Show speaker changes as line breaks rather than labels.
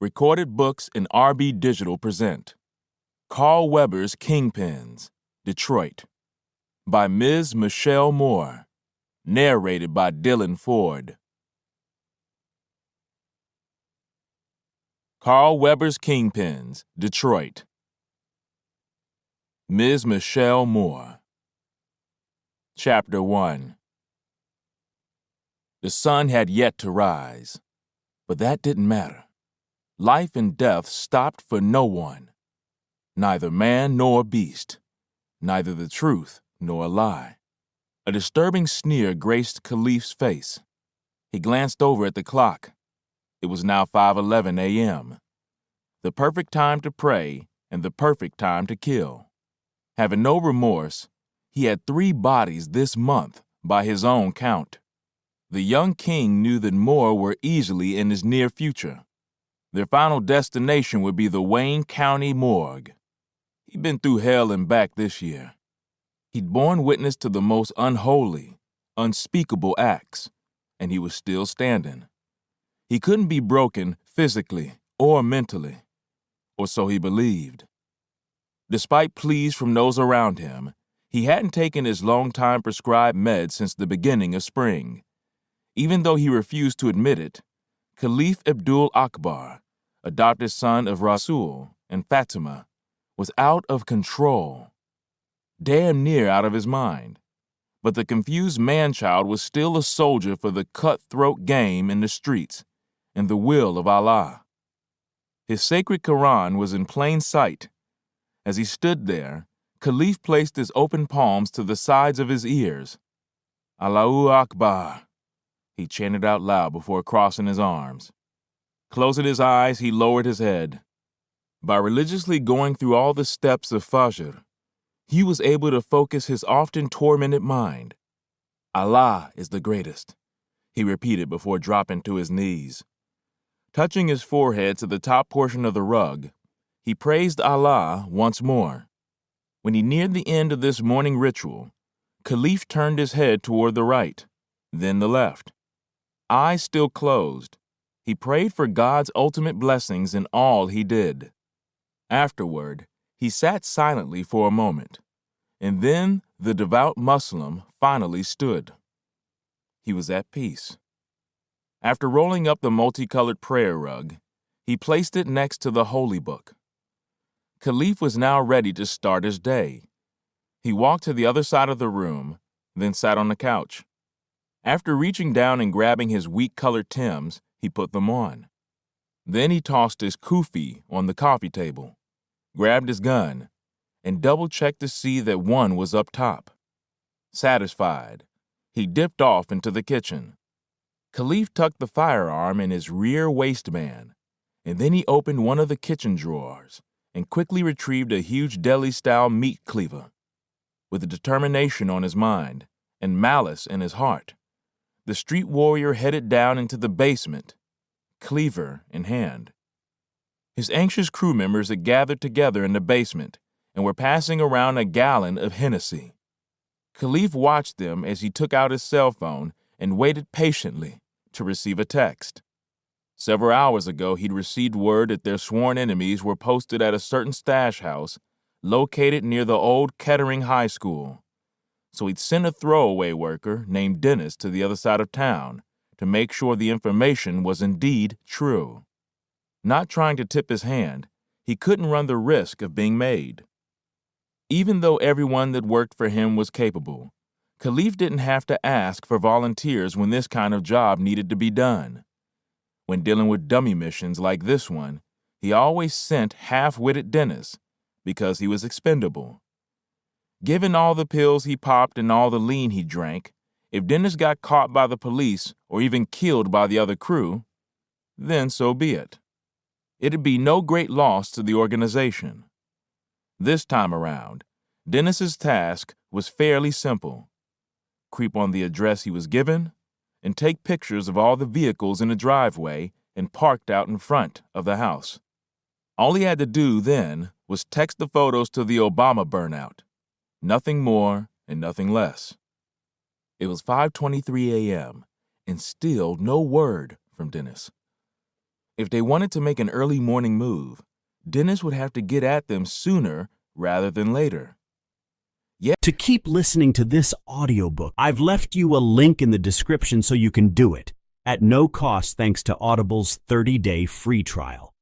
Recorded Books and RB Digital present Carl Weber's Kingpins, Detroit, by Ms. Michel Moore, narrated by Dylan Ford. Carl Weber's Kingpins, Detroit. Ms. Michel Moore. Chapter 1. The sun had yet to rise, but that didn't matter. Life and death stopped for no one, neither man nor beast, neither the truth nor a lie. A disturbing sneer graced Khalif's face. He glanced over at the clock. It was now 5:11 a.m., the perfect time to pray and the perfect time to kill. Having no remorse, he had 3 bodies this month by his own count. The young king knew that more were easily in his near future. Their final destination would be the Wayne County morgue. He'd been through hell and back this year. He'd borne witness to the most unholy, unspeakable acts, and he was still standing. He couldn't be broken physically or mentally, or so he believed. Despite pleas from those around him, he hadn't taken his long-time prescribed meds since the beginning of spring. Even though he refused to admit it, Khalif Abdul Akbar, adopted son of Rasul and Fatima, was out of control. Damn near out of his mind. But the confused man-child was still a soldier for the cutthroat game in the streets and the will of Allah. His sacred Quran was in plain sight. As he stood there, Khalif placed his open palms to the sides of his ears. Allahu Akbar, he chanted out loud before crossing his arms. Closing his eyes, he lowered his head. By religiously going through all the steps of Fajr, he was able to focus his often tormented mind. Allah is the greatest, he repeated before dropping to his knees. Touching his forehead to the top portion of the rug, he praised Allah once more. When he neared the end of this morning ritual, Khalif turned his head toward the right, then the left. Eyes still closed, he prayed for God's ultimate blessings in all he did. Afterward, he sat silently for a moment, and then the devout Muslim finally stood. He was at peace. After rolling up the multicolored prayer rug, he placed it next to the holy book. Khalif was now ready to start his day. He walked to the other side of the room, then sat on the couch. After reaching down and grabbing his wheat-colored Timbs, he put them on. Then he tossed his kufi on the coffee table, grabbed his gun, and double-checked to see that one was up top. Satisfied, he dipped off into the kitchen. Khalif tucked the firearm in his rear waistband, and then he opened one of the kitchen drawers and quickly retrieved a huge deli-style meat cleaver. With determination on his mind and malice in his heart, the street warrior headed down into the basement, cleaver in hand. His anxious crew members had gathered together in the basement and were passing around a gallon of Hennessy. Khalif watched them as he took out his cell phone and waited patiently to receive a text. Several hours ago, he'd received word that their sworn enemies were posted at a certain stash house located near the old Kettering High School. So he'd sent a throwaway worker named Dennis to the other side of town to make sure the information was indeed true. Not trying to tip his hand, he couldn't run the risk of being made. Even though everyone that worked for him was capable, Khalif didn't have to ask for volunteers when this kind of job needed to be done. When dealing with dummy missions like this one, he always sent half-witted Dennis because he was expendable. Given all the pills he popped and all the lean he drank, if Dennis got caught by the police or even killed by the other crew, then so be it. It'd be no great loss to the organization. This time around, Dennis's task was fairly simple. Creep on the address he was given and take pictures of all the vehicles in the driveway and parked out in front of the house. All he had to do then was text the photos to the Obama burnout. Nothing more and nothing less. It was 5:23 a.m. and still no word from Dennis. If they wanted to make an early morning move, Dennis would have to get at them sooner rather than later.
To keep listening to this audiobook, I've left you a link in the description so you can do it at no cost thanks to Audible's 30-day free trial.